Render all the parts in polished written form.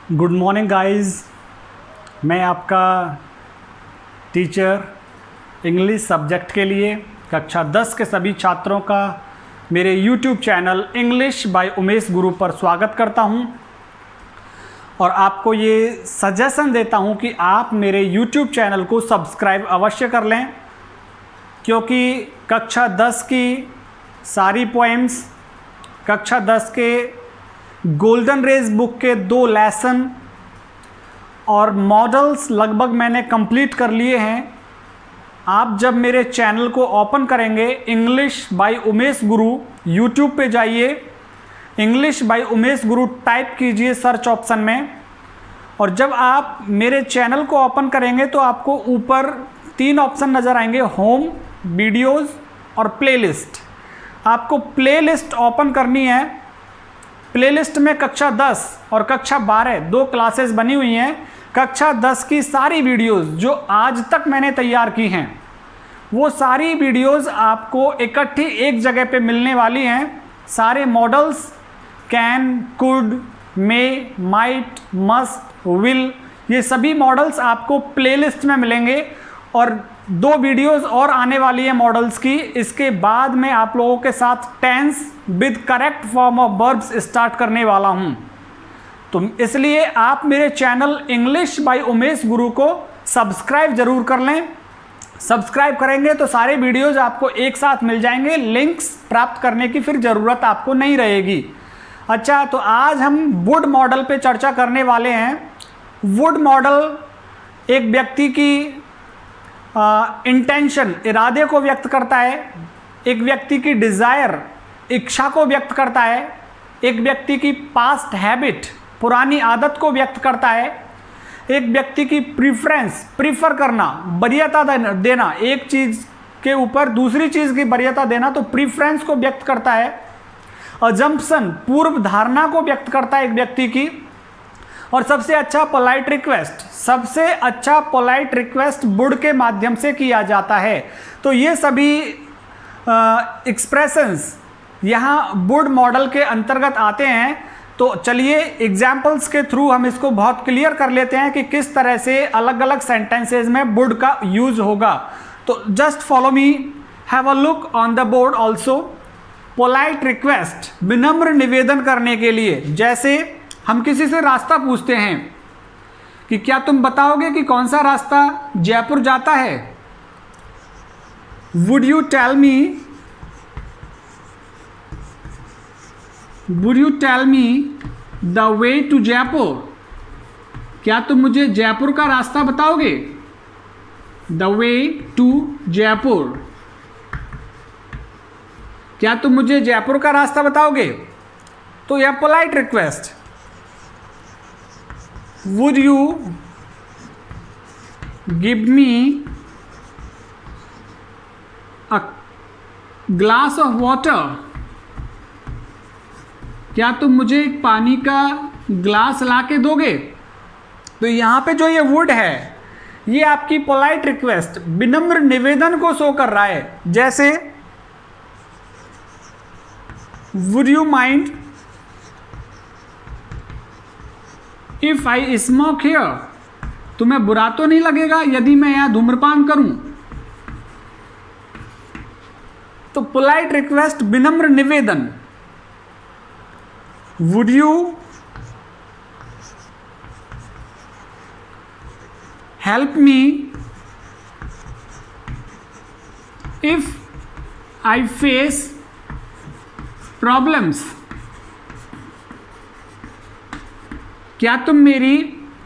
Good morning guys, मैं आपका teacher English subject के लिए कक्षा 10 के सभी छात्रों का मेरे YouTube channel English by Umesh गुरु पर स्वागत करता हूं और आपको ये सजेशन देता हूं कि आप मेरे यूट्यूब चैनल को सब्सक्राइब अवश्य कर लें, क्योंकि कक्षा 10 की सारी पोएम्स, कक्षा 10 के गोल्डन रेज बुक के 2 लेसन और मॉडल्स लगभग मैंने कंप्लीट कर लिए हैं। आप जब मेरे चैनल को ओपन करेंगे, English by Umesh Guru, YouTube पे जाइए, English by Umesh Guru type कीजिए सर्च ऑप्शन में, और जब आप मेरे चैनल को ओपन करेंगे तो आपको ऊपर 3 ऑप्शन नज़र आएंगे, होम, वीडियोज़ और प्लेलिस्ट। आपको प्लेलिस्ट ओपन करनी है। प्लेलिस्ट में कक्षा 10 और कक्षा 12 2 क्लासेस बनी हुई हैं। कक्षा 10 की सारी वीडियोस जो आज तक मैंने तैयार की हैं, वो सारी वीडियोस आपको इकट्ठी एक जगह पे मिलने वाली हैं। सारे models, can, could, may, might, must, will, ये सभी मॉडल्स आपको प्लेलिस्ट में मिलेंगे। और 2 वीडियोस और आने वाली है मॉडल्स की। इसके बाद मैं आप लोगों के साथ tense with correct form of verbs start करने वाला हूं। तो इसलिए आप मेरे चैनल इंग्लिश बाय उमेश गुरु को सब्सक्राइब जरूर कर लें। सब्सक्राइब करेंगे तो सारे वीडियोस आपको एक साथ मिल जाएंगे। लिंक्स प्राप्त करने की फिर ज़रूरत आपको नहीं रहेगी। अच्छा, तो आज हम वुड मॉडल पे चर्चा करने वाले हैं। वुड मॉडल एक व्यक्ति की इंटेंशन, इरादे को व्यक्त करता है। एक व्यक्ति की डिज़ायर, इच्छा को व्यक्त करता है। एक व्यक्ति की पास्ट हैबिट, पुरानी आदत को व्यक्त करता है। एक व्यक्ति की प्रीफरेंस, प्रीफर करना, वरीयता देना, एक चीज़ के ऊपर दूसरी चीज़ की वरीयता देना, तो प्रीफरेंस को व्यक्त करता है। अजम्पशन, पूर्व धारणा को व्यक्त करता है एक व्यक्ति की। और सबसे अच्छा पोलाइट रिक्वेस्ट, सबसे अच्छा पोलाइट रिक्वेस्ट वुड के माध्यम से किया जाता है। तो ये सभी एक्सप्रेशंस यहाँ वुड मॉडल के अंतर्गत आते हैं। तो चलिए एग्जाम्पल्स के थ्रू हम इसको बहुत क्लियर कर लेते हैं कि किस तरह से अलग अलग सेंटेंसेज में वुड का यूज होगा। तो just follow me, have a look on the board also. Polite request, विनम्र निवेदन करने के लिए, जैसे हम किसी से रास्ता पूछते हैं कि क्या तुम बताओगे कि कौन सा रास्ता जयपुर जाता है। Would you tell me the way to Jaipur. क्या तुम मुझे जयपुर का रास्ता बताओगे। द वे टू जयपुर, क्या तुम मुझे जयपुर का रास्ता बताओगे। तो यह polite request. Would you give me a glass of water? क्या तुम मुझे एक पानी का ग्लास ला के दोगे। तो यहाँ पे जो ये वुड है, ये आपकी पोलाइट रिक्वेस्ट, विनम्र निवेदन को शो कर रहा है। जैसे would you mind if I smoke here. तुम्हें बुरा तो नहीं लगेगा यदि मैं यहां धूम्रपान करूं। तो पोलाइट रिक्वेस्ट, विनम्र निवेदन। Would you help me if I face problems. क्या तुम मेरी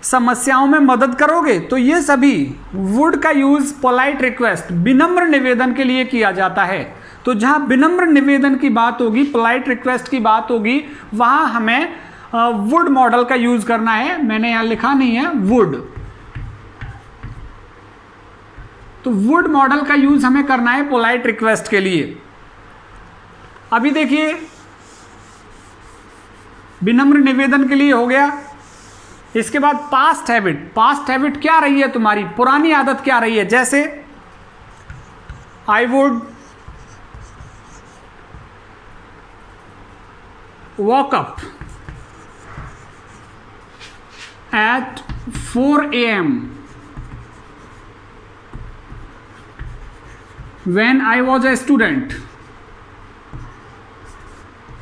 समस्याओं में मदद करोगे। तो ये सभी वुड का यूज पोलाइट रिक्वेस्ट, विनम्र निवेदन के लिए किया जाता है। तो जहां विनम्र निवेदन की बात होगी, पोलाइट रिक्वेस्ट की बात होगी, वहां हमें वुड मॉडल का यूज करना है। मैंने यहां लिखा नहीं है वुड। तो वुड मॉडल का यूज हमें करना है पोलाइट रिक्वेस्ट के लिए। अभी देखिए, विनम्र निवेदन के लिए हो गया। इसके बाद पास्ट हैबिट। पास्ट हैबिट क्या रही है तुम्हारी, पुरानी आदत क्या रही है। जैसे I would walk up. at 4 a.m. when I was a student.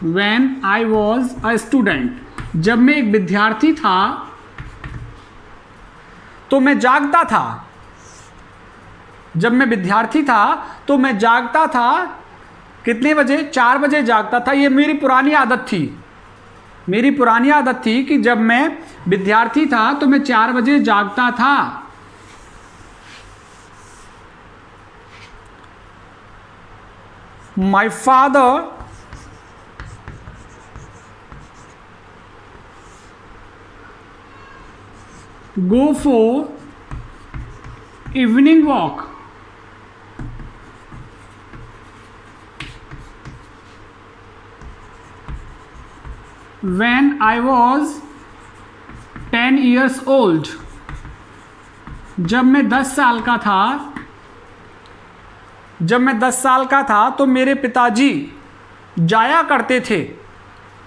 When I was a student, जब मैं एक विद्यार्थी था तो मैं जागता था। जब मैं विद्यार्थी था तो मैं जागता था कितने बजे? 4 बजे जागता था। ये मेरी पुरानी आदत थी। मेरी पुरानी आदत थी कि जब मैं विद्यार्थी था तो मैं 4 बजे जागता था। My father go for evening walk when I was 10 years old. जब मैं 10 साल का था, तो मेरे पिताजी जाया करते थे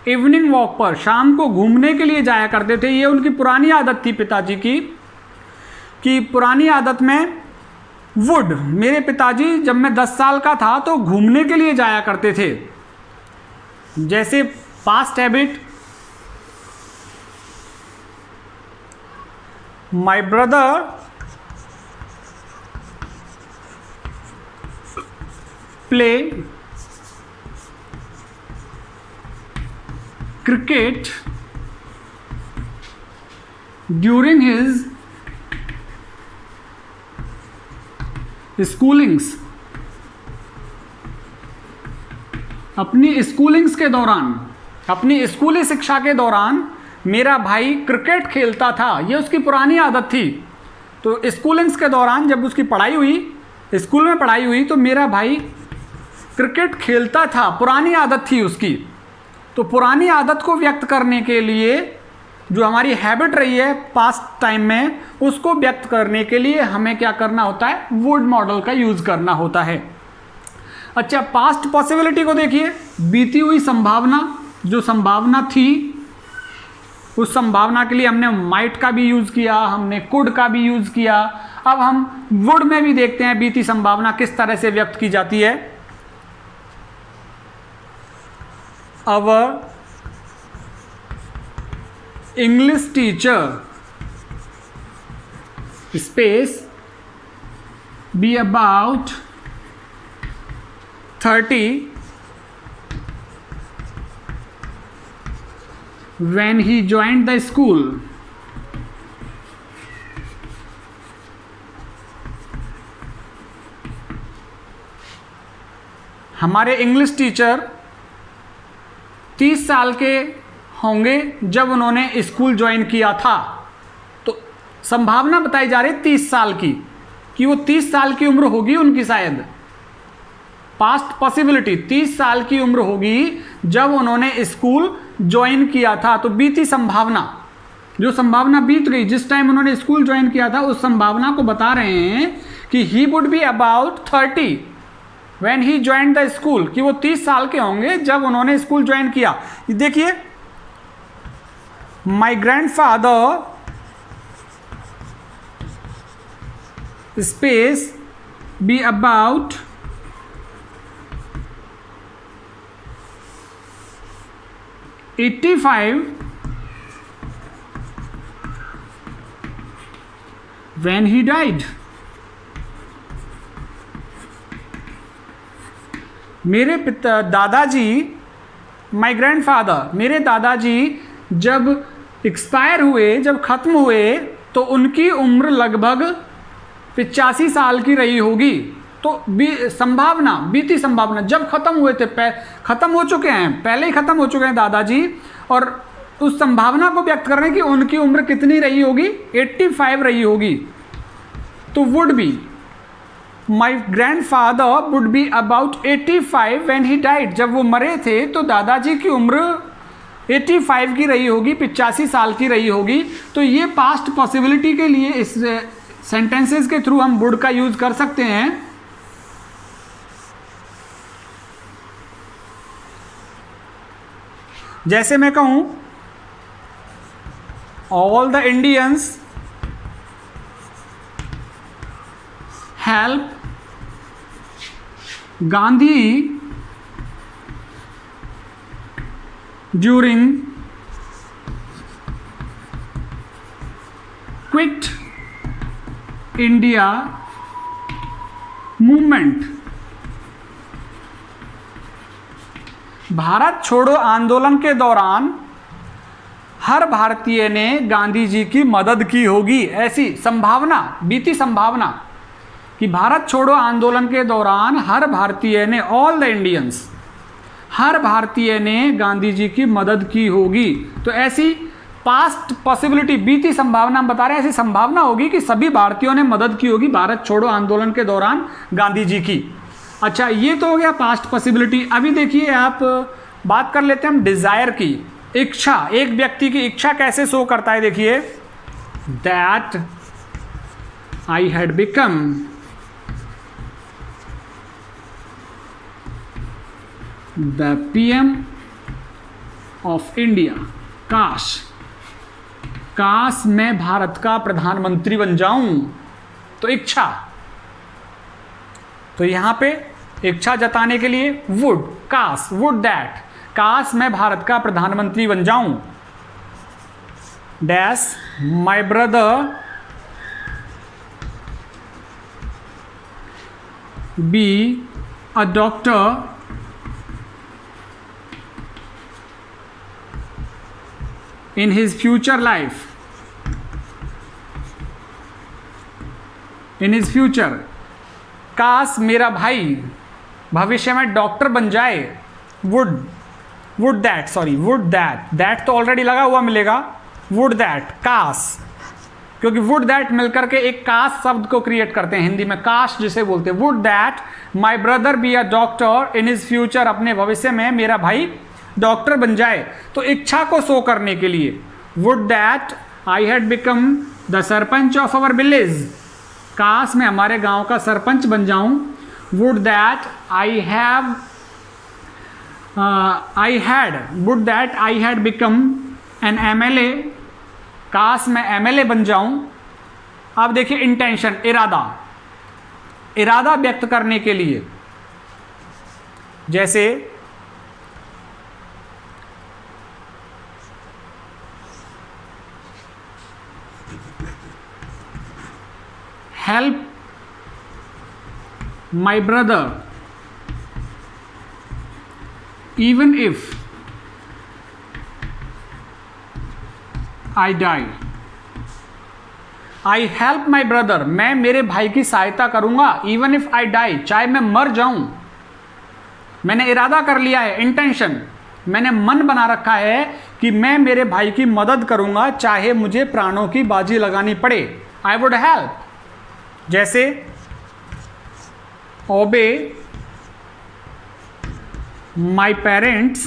इवनिंग वॉक पर, शाम को घूमने के लिए जाया करते थे। ये उनकी पुरानी आदत थी पिताजी की, कि पुरानी आदत में वुड, मेरे पिताजी जब मैं 10 साल का था तो घूमने के लिए जाया करते थे। जैसे past habit, my brother play cricket during his schoolings. अपनी स्कूलिंग्स के दौरान, अपनी स्कूली शिक्षा के दौरान मेरा भाई क्रिकेट खेलता था। ये उसकी पुरानी आदत थी। तो स्कूलिंग्स के दौरान जब उसकी पढ़ाई हुई, स्कूल में पढ़ाई हुई, तो मेरा भाई क्रिकेट खेलता था। पुरानी आदत थी उसकी। तो पुरानी आदत को व्यक्त करने के लिए, जो हमारी हैबिट रही है पास्ट टाइम में, उसको व्यक्त करने के लिए हमें क्या करना होता है? वुड मॉडल का यूज़ करना होता है। अच्छा, पास्ट पॉसिबिलिटी को देखिए। बीती हुई संभावना, जो संभावना थी, उस संभावना के लिए हमने माइट का भी यूज़ किया, हमने कुड का भी यूज़ किया। अब हम वुड में भी देखते हैं बीती संभावना किस तरह से व्यक्त की जाती है। Our English teacher space be about 30 when he joined the school. हमारे इंग्लिश टीचर 30 साल के होंगे जब उन्होंने स्कूल ज्वाइन किया था। तो संभावना बताई जा रही 30 साल की, कि वो 30 साल की उम्र होगी उनकी, शायद पास्ट पॉसिबिलिटी 30 साल की उम्र होगी जब उन्होंने स्कूल ज्वाइन किया था। तो बीती संभावना, जो संभावना बीत गई जिस टाइम उन्होंने स्कूल ज्वाइन किया था, उस संभावना को बता रहे हैं कि he would be about 30 when he joined the school, कि वो 30 साल के होंगे जब उन्होंने स्कूल ज्वाइन किया। देखिए, my grandfather space be about 85 when he died. मेरे दादाजी, माई ग्रैंडफादर, मेरे दादाजी जब एक्सपायर हुए, जब ख़त्म हुए, तो उनकी उम्र लगभग 85 साल की रही होगी। तो संभावना, बीती संभावना, जब ख़त्म हुए थे, ख़त्म हो चुके हैं, पहले ही ख़त्म हो चुके हैं दादाजी, और उस संभावना को व्यक्त कर रहे हैं कि उनकी उम्र कितनी रही होगी? 85 रही होगी। तो would be, my grandfather would be about 85 when he died, जब वो मरे थे तो दादाजी की उम्र 85 की रही होगी, 85 साल की रही होगी। तो ये पास्ट पॉसिबिलिटी के लिए इस सेंटेंसेस के थ्रू हम वुड का यूज कर सकते हैं। जैसे मैं कहूं all the Indians help Gandhi during quit India movement. Bharat छोड़ो आंदोलन के दौरान हर भारतीय ने गांधी जी की मदद की होगी। ऐसी संभावना, बीती संभावना कि भारत छोड़ो आंदोलन के दौरान हर भारतीय ने, ऑल द इंडियंस, हर भारतीय ने गांधी जी की मदद की होगी। तो ऐसी पास्ट पॉसिबिलिटी, बीती संभावना हम बता रहे हैं, ऐसी संभावना होगी कि सभी भारतीयों ने मदद की होगी भारत छोड़ो आंदोलन के दौरान गांधी जी की। अच्छा, ये तो हो गया पास्ट पॉसिबिलिटी। अभी देखिए आप, बात कर लेते हैं हम डिजायर की, इच्छा। एक व्यक्ति की इच्छा कैसे शो करता है, देखिए, that I had become the PM of India. काश मैं भारत का प्रधानमंत्री बन जाऊं। तो इच्छा, तो यहां पे इच्छा जताने के लिए वुड, काश, वुड दैट, काश मैं भारत का प्रधानमंत्री बन जाऊं। Dash my brother be a doctor in his future life, in his future। काश मेरा भाई भविष्य में डॉक्टर बन जाए। Would that, sorry, would that तो ऑलरेडी लगा हुआ मिलेगा, वुड दैट, काश, क्योंकि वुड दैट मिलकर के एक काश शब्द को क्रिएट करते हैं हिंदी में, काश जिसे बोलते हैं। Would that my brother be a doctor in his future, अपने भविष्य में मेरा भाई डॉक्टर बन जाए। तो इच्छा को शो करने के लिए would that I had become the sarpanch of our village, काश मैं हमारे गांव का सरपंच बन जाऊं। Would that I had become an MLA, काश मैं एमएलए बन जाऊं। अब देखिए इंटेंशन, इरादा व्यक्त करने के लिए, जैसे help my brother even if I die। I help my brother, मैं मेरे भाई की सहायता करूंगा। even if I die, चाहे मैं मर जाऊं। मैंने इरादा कर लिया है, इंटेंशन, मैंने मन बना रखा है कि मैं मेरे भाई की मदद करूंगा चाहे मुझे प्राणों की बाजी लगानी पड़े। I would help, जैसे obey my parents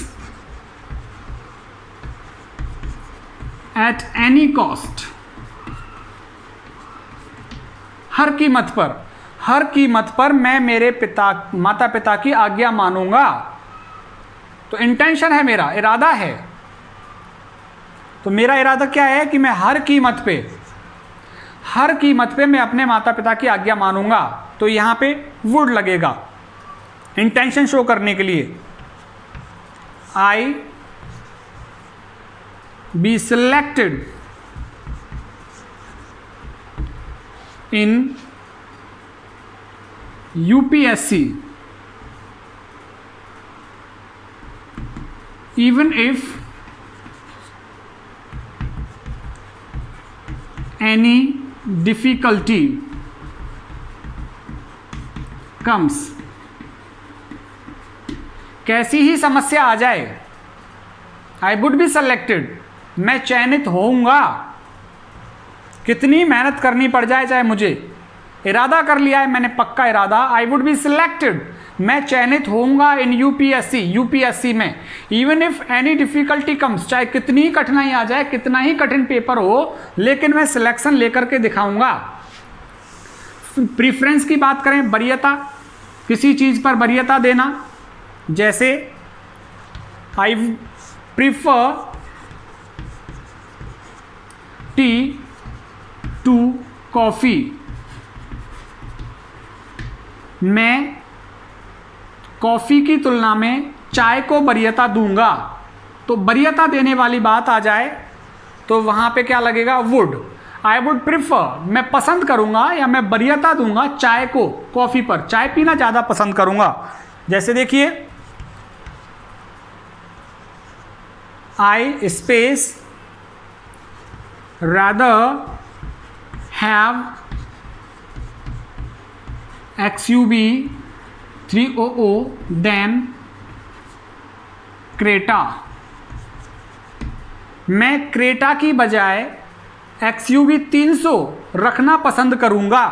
at any cost, हर कीमत पर मैं मेरे माता पिता की आज्ञा मानूंगा। तो इंटेंशन है, मेरा इरादा है। तो मेरा इरादा क्या है कि मैं हर कीमत पे मैं अपने माता पिता की आज्ञा मानूंगा। तो यहां पे वुड लगेगा इंटेंशन शो करने के लिए। I be selected in UPSC even if any difficulty comes, कैसी ही समस्या आ जाए, I would be selected, मैं चयनित होऊंगा। कितनी मेहनत करनी पड़ जाए चाहे मुझे, इरादा कर लिया है मैंने, पक्का इरादा। I would be selected, मैं चयनित होऊंगा इन यूपीएससी में। Even if any difficulty comes, चाहे कितनी कठिनाई आ जाए, कितना ही कठिन पेपर हो, लेकिन मैं सिलेक्शन लेकर के दिखाऊंगा। प्रीफरेंस की बात करें, वरीयता, किसी चीज पर वरीयता देना, जैसे I prefer tea to coffee. मैं कॉफ़ी की तुलना में चाय को वरीयता दूंगा। तो वरीयता देने वाली बात आ जाए तो वहाँ पे क्या लगेगा, वुड। आई वुड प्रिफर, मैं पसंद करूँगा या मैं वरीयता दूंगा चाय को कॉफ़ी पर, चाय पीना ज़्यादा पसंद करूँगा। जैसे देखिए, I space rather have XUV 300 than Creta. मैं क्रेटा की बजाय XUV 300 रखना पसंद करूंगा।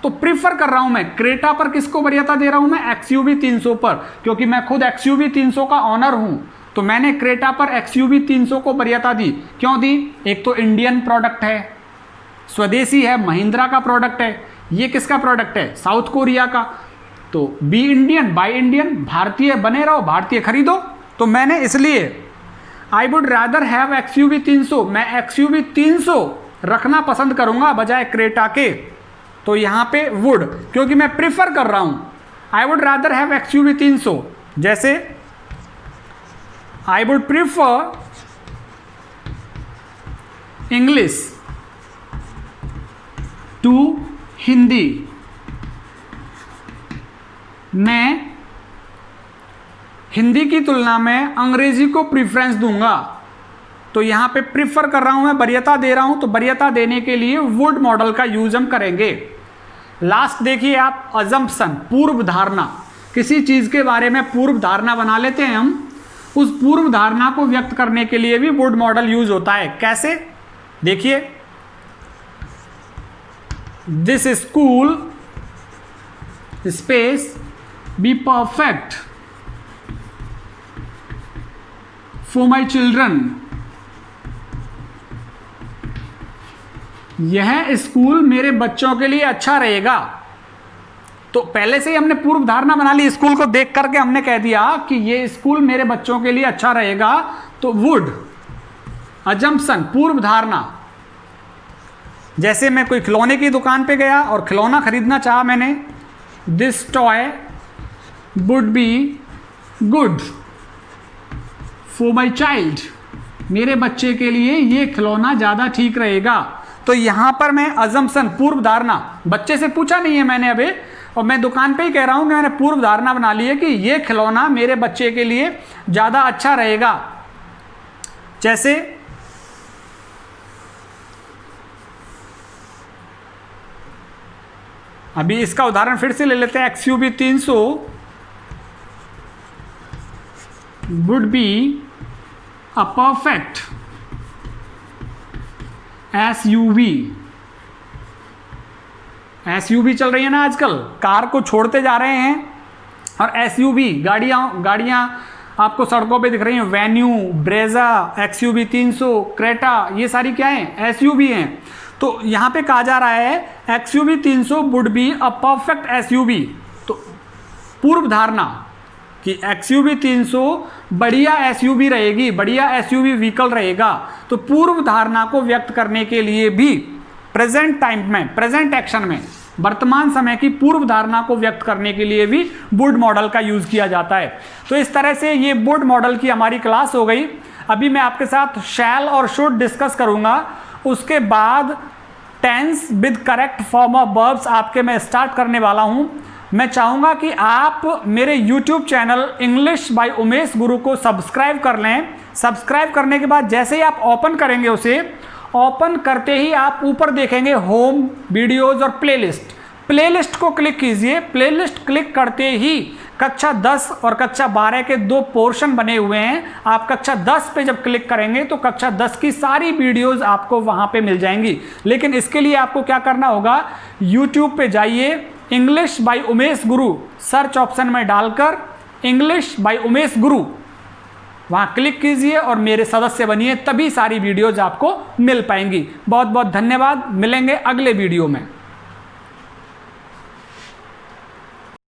तो प्रिफर कर रहा हूं मैं क्रेटा पर, किसको वरीयता दे रहा हूं मैं, XUV 300 पर, क्योंकि मैं खुद XUV 300 का ऑनर हूं। तो मैंने क्रेटा पर XUV 300 को वरीयता दी। क्यों दी? एक तो इंडियन प्रोडक्ट है, स्वदेशी है, महिंद्रा का प्रोडक्ट है। ये किसका प्रोडक्ट है? साउथ कोरिया का। तो बी इंडियन बाय इंडियन, भारतीय बने रहो, भारतीय खरीदो। तो मैंने इसलिए I would rather have XUV 300, मैं XUV 300 रखना पसंद करूंगा बजाय क्रेटा के। तो यहां पे वुड, क्योंकि मैं प्रिफर कर रहा हूं, I would rather have XUV 300। जैसे I would prefer English to Hindi. मैं हिंदी की तुलना में अंग्रेजी को प्रीफरेंस दूंगा। तो यहां पे प्रिफर कर रहा हूं मैं, वरीयता दे रहा हूं, तो वरीयता देने के लिए वुड मॉडल का यूज हम करेंगे। लास्ट देखिए आप, अजम्पशन, पूर्व धारणा। किसी चीज के बारे में पूर्व धारणा बना लेते हैं हम, उस पूर्व धारणा को व्यक्त करने के लिए भी वुड मॉडल यूज होता है। कैसे? देखिए, this school space be perfect for my children. यह स्कूल मेरे बच्चों के लिए अच्छा रहेगा। तो पहले से ही हमने पूर्व धारणा बना ली, स्कूल को देख करके हमने कह दिया कि ये स्कूल मेरे बच्चों के लिए अच्छा रहेगा। तो वुड, अजम्पशन, पूर्व धारणा। जैसे मैं कोई खिलौने की दुकान पे गया और खिलौना खरीदना चाहा मैंने, this toy would be good for my child. मेरे बच्चे के लिए ये खिलौना ज़्यादा ठीक रहेगा। तो यहां पर मैं अजम्पशन, पूर्व धारणा, बच्चे से पूछा नहीं है मैंने अभी, और मैं दुकान पे ही कह रहा हूं कि मैंने पूर्व धारणा बना ली है कि ये खिलौना मेरे बच्चे के लिए ज़्यादा अच्छा रहेगा। जैसे अभी इसका उदाहरण फिर से ले लेते हैं, XUV 300 would be a perfect SUV चल रही है ना आजकल, कार को छोड़ते जा रहे हैं, और SUV गाड़ियाँ आपको सड़कों पे दिख रही हैं, वेन्यू, ब्रेजा, XUV 300, क्रेटा, ये सारी क्या हैं? SUV हैं। तो यहाँ पे कहा जा रहा है XUV 300 would be a perfect SUV। तो पूर्व धारणा कि XUV 300 बढ़िया SUV रहेगी, बढ़िया SUV व्हीकल रहेगा। तो पूर्व धारणा को व्यक्त करने के लिए भी प्रेजेंट टाइम में, प्रेजेंट एक्शन में, वर्तमान समय की पूर्व धारणा को व्यक्त करने के लिए भी वुड मॉडल का यूज किया जाता है। तो इस तरह से ये वुड मॉडल की हमारी क्लास हो गई। अभी मैं आपके साथ शैल और शुड डिस्कस करूंगा, उसके बाद tense with correct form of verbs आपके मैं स्टार्ट करने वाला हूं। मैं चाहूंगा कि आप मेरे YouTube channel English by Umesh गुरु को सब्सक्राइब कर लें। सब्सक्राइब करने के बाद जैसे ही आप ओपन करेंगे, उसे ओपन करते ही आप ऊपर देखेंगे होम, वीडियोज़ और प्लेलिस्ट। प्लेलिस्ट को क्लिक कीजिए। प्लेलिस्ट क्लिक करते ही कक्षा 10 और कक्षा 12 के 2 पोर्शन बने हुए हैं। आप कक्षा 10 पे जब क्लिक करेंगे तो कक्षा 10 की सारी वीडियोस आपको वहां पे मिल जाएंगी। लेकिन इसके लिए आपको क्या करना होगा, YouTube पे जाइए, English by Umesh Guru search option में डालकर इंग्लिश बाय उमेश गुरु वहाँ क्लिक कीजिए और मेरे सदस्य बनिए, तभी सारी वीडियोज आपको मिल पाएंगी। बहुत बहुत धन्यवाद, मिलेंगे अगले वीडियो में।